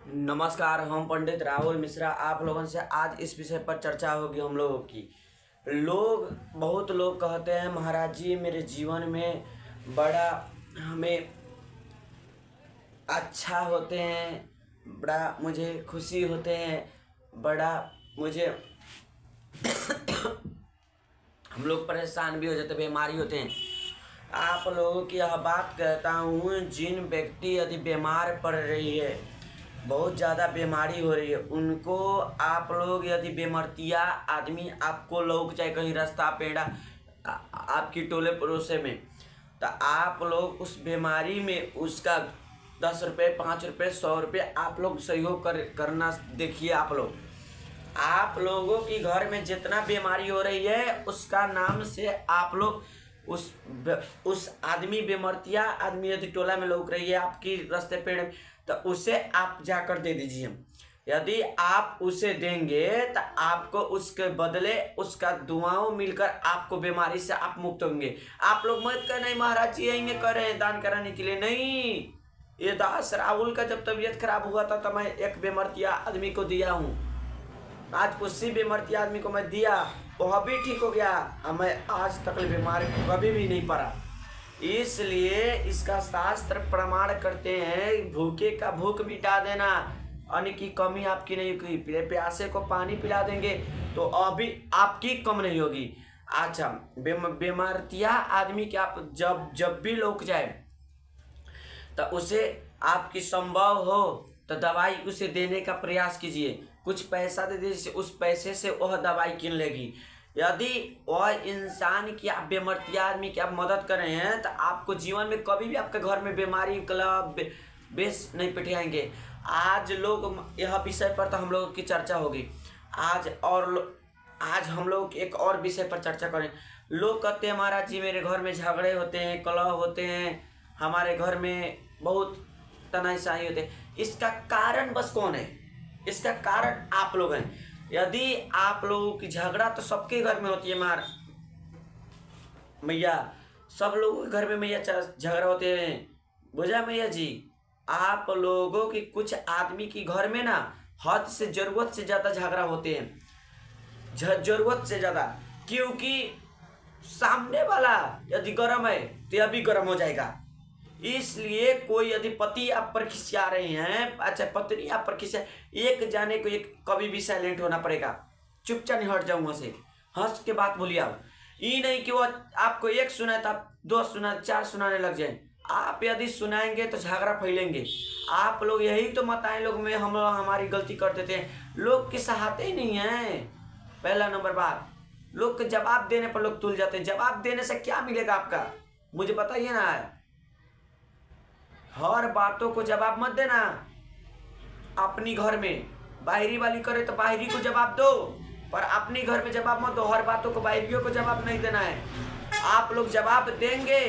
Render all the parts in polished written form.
नमस्कार, हम पंडित राहुल मिश्रा आप लोगों से आज इस विषय पर चर्चा होगी हम लोगों की। बहुत लोग कहते हैं महाराज जी मेरे जीवन में बड़ा हमें अच्छा होते हैं, बड़ा मुझे खुशी होते हैं, बड़ा मुझे हम लोग परेशान भी हो जाते, बीमारी होते हैं। आप लोगों की यह बात कहता हूँ, जिन व्यक्ति यदि बीमार पड़ रही है, बहुत ज़्यादा बीमारी हो रही है, उनको आप लोग यदि बेमर्तिया आदमी आपको लोग चाहे कहीं रास्ता पेड़ा आपकी टोले पड़ोसे में, तो आप लोग उस बीमारी में उसका 10 रुपये 5 रुपये 100 रुपये आप लोग सहयोग करना देखिए। आप लोगों की घर में जितना बीमारी हो रही है उसका नाम से आप लोग उस आदमी बेमर्तिया आदमी यदि टोला में लोग रही है आपकी रास्ते पेड़, तो उसे आप जाकर दे दीजिए। यदि आप उसे देंगे तो आपको उसके बदले उसका दुआओं मिलकर आपको बीमारी से आप मुक्त होंगे। आप लोग मत कर नहीं महाराज जी आएंगे कर रहे हैं दान कराने के लिए, नहीं। ये दास राहुल का जब तबीयत खराब हुआ था तो मैं एक बेमर्तिया आदमी को दिया हूँ, आज उसी बेमर्तिया आदमी को मैं दिया, वह भी ठीक हो गया और मैं आज तक बीमार कभी भी नहीं पड़ा। इसलिए इसका शास्त्र प्रमाण करते हैं, भूखे का भूख मिटा देना, अन्न की कमी आपकी नहीं होगी। प्यासे को पानी पिला देंगे तो अभी आपकी कम नहीं होगी। अच्छा, बेमर्तिया आदमी के आप जब भी लोग जाए तो उसे आपकी संभव हो तो दवाई उसे देने का प्रयास कीजिए। कुछ पैसा दे दीजिए, उस पैसे से वह दवाई किन लेगी। यदि वह इंसान की आप बेमर्तिया आदमी की आप मदद कर रहे हैं तो आपको जीवन में कभी भी आपके घर में बीमारी बेस नहीं पिटाएंगे। आज लोग यह विषय पर तो हम लोगों की चर्चा होगी आज हम लोग एक और विषय पर चर्चा करें। लोग कहते हैं महाराज जी मेरे घर में झगड़े होते हैं, कलह होते हैं, हमारे घर में बहुत तनाशाही होते हैं। इसका कारण बस कौन है? इसका कारण आप लोग हैं। यदि आप लोगों की झगड़ा तो सबके घर में होती है मैया, सब लोगों के घर में मैया झगड़ा होते हैं। बुझा मैया जी, आप लोगों की कुछ आदमी की घर में ना हद से जरूरत से ज़्यादा झगड़ा होते हैं, जरूरत से ज़्यादा, क्योंकि सामने वाला यदि गर्म है तो यह भी गर्म हो जाएगा। इसलिए कोई यदि पति आप पर खिसिया रहे हैं, अच्छा पत्नी आप पर खिसिया, एक जाने को एक कभी भी साइलेंट होना पड़ेगा, चुपचाप नहीं हट जाऊँ वहाँ से, हंस के बात बोलिए। आप ये नहीं कि वो आपको एक सुनाए तो आप 2 सुना 4 सुनाने लग जाए। आप यदि सुनाएंगे तो झगड़ा फैलेंगे। आप लोग यही तो मताएं लोग में हम लोग हमारी गलती कर देते हैं, लोग की सहाते ही नहीं है। पहला नंबर बात, लोग के जवाब देने पर लोग तुल जाते हैं। जवाब देने से क्या मिलेगा आपका, मुझे बताइए ना। हर बातों को जवाब मत देना। अपनी घर में बाहरी वाली करे तो बाहरी को जवाब दो, पर अपनी घर में जवाब मत दो। हर बातों को बाहरियों को जवाब नहीं देना है। आप लोग जवाब देंगे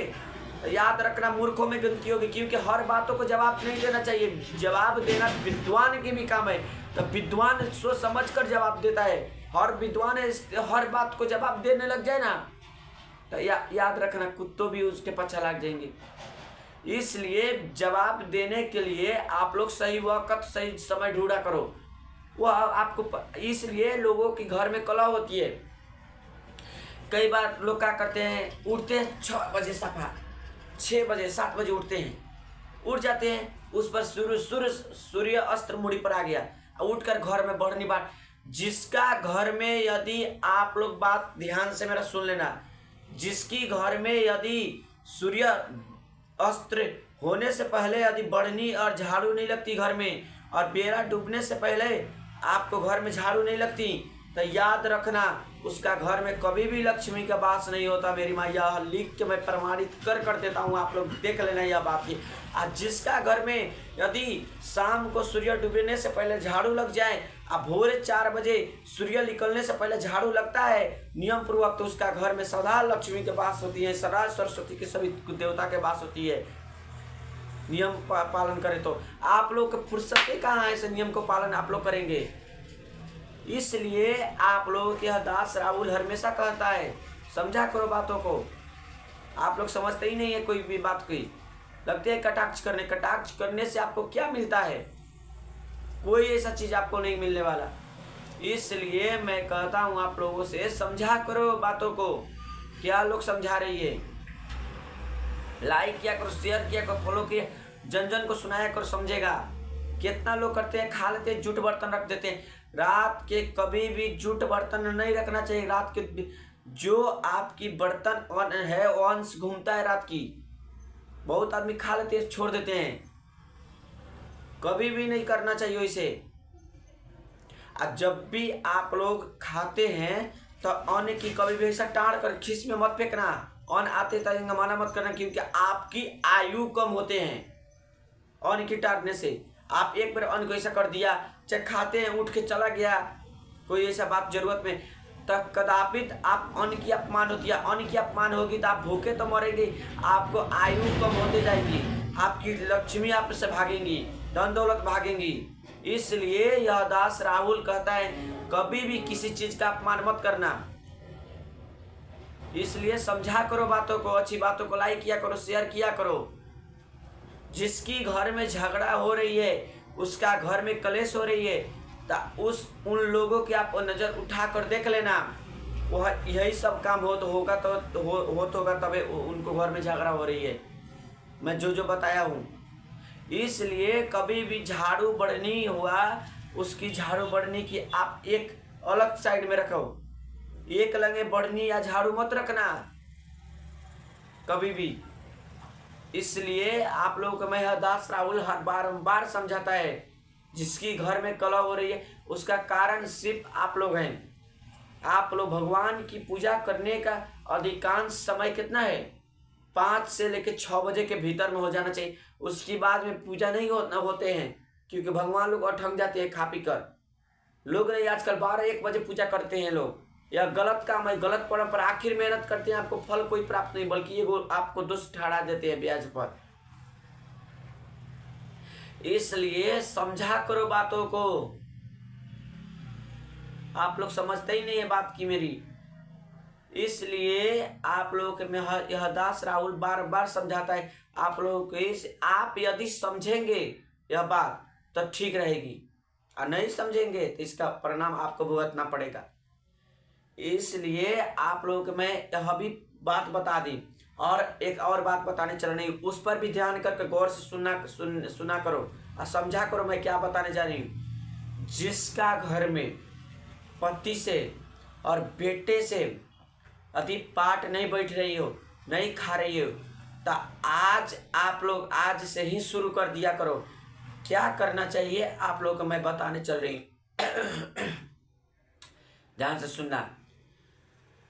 तो याद रखना मूर्खों में गिनती होगी, क्योंकि हर बातों को जवाब नहीं देना चाहिए। जवाब देना विद्वान की भी काम है, तो विद्वान सोच समझ कर जवाब देता है। हर विद्वान हर बात को जवाब देने लग जाए ना तो याद रखना कुत्तों भी उसके पीछे लग जाएंगे। इसलिए जवाब देने के लिए आप लोग सही वक्त सही समय ढूंढा करो। वह आपको इसलिए लोगों की घर में कलह होती है। कई बार लोग क्या करते हैं, उठते हैं 6 बजे, सफा 6 बजे 7 बजे उठते हैं, उठ जाते हैं, उस पर सूर्य अस्त्र मुड़ी पर आ गया, उठकर घर में बढ़नी बात। जिसका घर में यदि आप लोग बात ध्यान से मेरा सुन लेना, जिसकी घर में यदि सूर्य अस्त्र होने से पहले यदि बढ़नी और झाड़ू नहीं लगती घर में, और बेरा डूबने से पहले आपको घर में झाड़ू नहीं लगती, तो याद रखना उसका घर में कभी भी लक्ष्मी का वास नहीं होता। मेरी माँ यह लिख के मैं प्रमाणित कर देता हूँ, आप लोग देख लेना यह बात ही। आज जिसका घर में यदि शाम को सूर्य डूबने से पहले झाड़ू लग जाए और भोरे 4 बजे सूर्य निकलने से पहले झाड़ू लगता है नियम पूर्वक, तो उसका घर में सदा लक्ष्मी के वास होती है, सदा सरस्वती के सभी देवता के वास होती है। नियम पालन करें तो आप लोग को फुर्सत ही कहाँ है, ऐसे नियम को पालन आप लोग करेंगे। इसलिए आप लोगों के दास राहुल हमेशा कहता है समझा करो बातों को। आप लोग समझते ही नहीं है कोई भी बात की, लगते है कटाक्ष करने से आपको क्या मिलता है। कोई ऐसा चीज आपको नहीं मिलने वाला। इसलिए मैं कहता हूँ आप लोगों से, समझा करो बातों को। क्या लोग समझा रही है, लाइक किया करो, शेयर किया करो, फॉलो किया, जन जन को सुनाया करो, समझेगा। कितना लोग करते हैं, खा लेते हैं, जूठ बर्तन रख देते हैं। रात के कभी भी जूठ बर्तन नहीं रखना चाहिए। रात के जो आपकी बर्तन ऑन है, ऑन घूमता है रात की, बहुत आदमी खा लेते हैं, छोड़ देते हैं। कभी भी नहीं करना चाहिए इसे। और जब भी आप लोग खाते हैं तो अन्न की कभी भी ऐसा टाड़ कर खीस में मत फेंकना। अन्न आते तक मना मत करना, क्योंकि आपकी आयु कम होते हैं अन्न की टाड़ने से। आप एक बार अन्न को ऐसा कर दिया, चाहे खाते हैं उठ के चला गया कोई ऐसा बात जरूरत में, तब कदापित आप अन्न की अपमान होती है। अन्न की अपमान होगी तो आप भूखे तो मरेंगे, आपको आयु कम होते जाएगी, आपकी लक्ष्मी आपसे भागेंगी, धन दौलत भागेंगी। इसलिए यह दास राहुल कहता है कभी भी किसी चीज का अपमान मत करना। इसलिए समझा करो बातों को, अच्छी बातों को लाइक किया करो, शेयर किया करो। जिसकी घर में झगड़ा हो रही है, उसका घर में कलेश हो रही है, तो उन लोगों की आप नजर उठा कर देख लेना। वह यही सब काम होगा तभी उनको घर में झगड़ा हो रही है। मैं जो बताया हूँ। इसलिए कभी भी झाड़ू बढ़नी हुआ, उसकी झाड़ू बढ़नी की आप एक अलग साइड में रखो। एक लगे बढ़नी या झाड़ू मत रखना कभी भी। इसलिए आप लोगों को मैं दास राहुल हर बारंबार समझाता है, जिसकी घर में कलह हो रही है उसका कारण सिर्फ आप लोग हैं। आप लोग भगवान की पूजा करने का अधिकांश समय कितना है, 5 से लेकर 6 बजे के भीतर में हो जाना चाहिए। उसके बाद में पूजा नहीं होते हैं, क्योंकि भगवान लोग अठंग जाते हैं खा पी कर। लोग नहीं आजकल 12-1 बजे पूजा करते हैं लोग। यह गलत काम है, गलत परंपरा। आखिर मेहनत करते हैं, आपको फल कोई प्राप्त नहीं, बल्कि ये आपको दुष्ट ठहरा देते हैं ब्याज पर। इसलिए समझा करो बातों को। आप लोग समझते ही नहीं है बात की मेरी। इसलिए आप लोगों के में यह दास राहुल बार बार समझाता है आप लोगों को। आप यदि समझेंगे यह बात तो ठीक रहेगी, और नहीं समझेंगे तो इसका परिणाम आपको भुगतना पड़ेगा। इसलिए आप लोगों को मैं यह भी बात बता दी, और एक और बात बताने चल रही हूँ, उस पर भी ध्यान करके गौर से सुना करो और समझा करो मैं क्या बताने जा रही हूँ। जिसका घर में पति से और बेटे से अधिक पाठ नहीं बैठ रही हो, नहीं खा रही हो, तो आज आप लोग आज से ही शुरू कर दिया करो। क्या करना चाहिए आप लोग को मैं बताने चल रही हूँ। ध्यान से सुनना।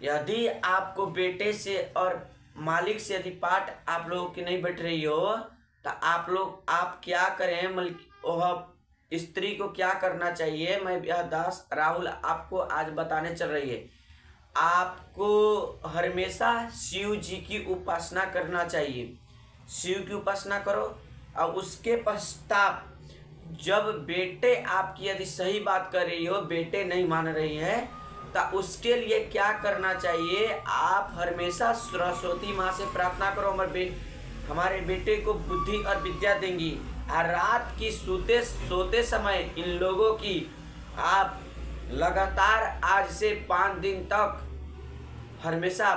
यदि आपको बेटे से और मालिक से यदि पाठ आप लोगों की नहीं बैठ रही हो, तो आप क्या करें, वह स्त्री को क्या करना चाहिए, मैं यह दास राहुल आपको आज बताने चल रही है। आपको हमेशा शिव जी की उपासना करना चाहिए। शिव की उपासना करो, और उसके पश्चात जब बेटे आपकी यदि सही बात कर रही हो, बेटे नहीं मान रही है, तो उसके लिए क्या करना चाहिए, आप हमेशा सरस्वती माँ से प्रार्थना करो हमारे बेटे को बुद्धि और विद्या देंगी। और रात की सोते समय इन लोगों की आप लगातार आज से 5 दिन तक हमेशा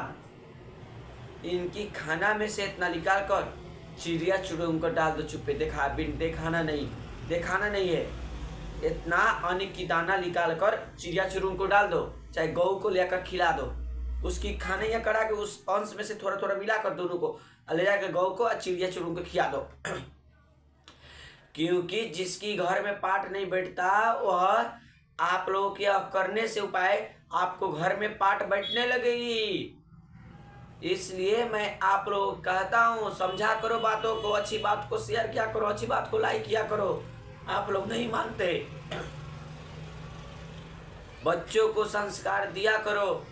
इनकी खाना में से इतना निकाल कर चिड़िया चुड़ैल को डाल दो चुप्पे। दिखाना नहीं है, इतना अन्न की दाना निकाल कर चिड़िया चुड़ैल को डाल दो, चाहे गौ को लेकर खिला दो। उसकी खाने या करा के उस अंश में से थोड़ा थोड़ा मिलाकर दोनों को ले जाकर गौ को और चिड़िया चुड़ैल को खिला दो। क्योंकि जिसकी घर में पाठ नहीं बैठता, वह आप लोगों के करने से उपाय आपको घर में पाठ बैठने लगेगी। इसलिए मैं आप लोगों को कहता हूँ, समझा करो बातों को, अच्छी बात को शेयर किया करो, अच्छी बात को लाइक किया करो। आप लोग नहीं मानते। बच्चों को संस्कार दिया करो।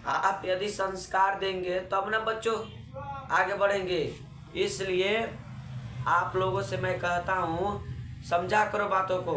आप यदि संस्कार देंगे तब ना बच्चों आगे बढ़ेंगे। इसलिए आप लोगों से मैं कहता हूँ, समझा करो बातों को।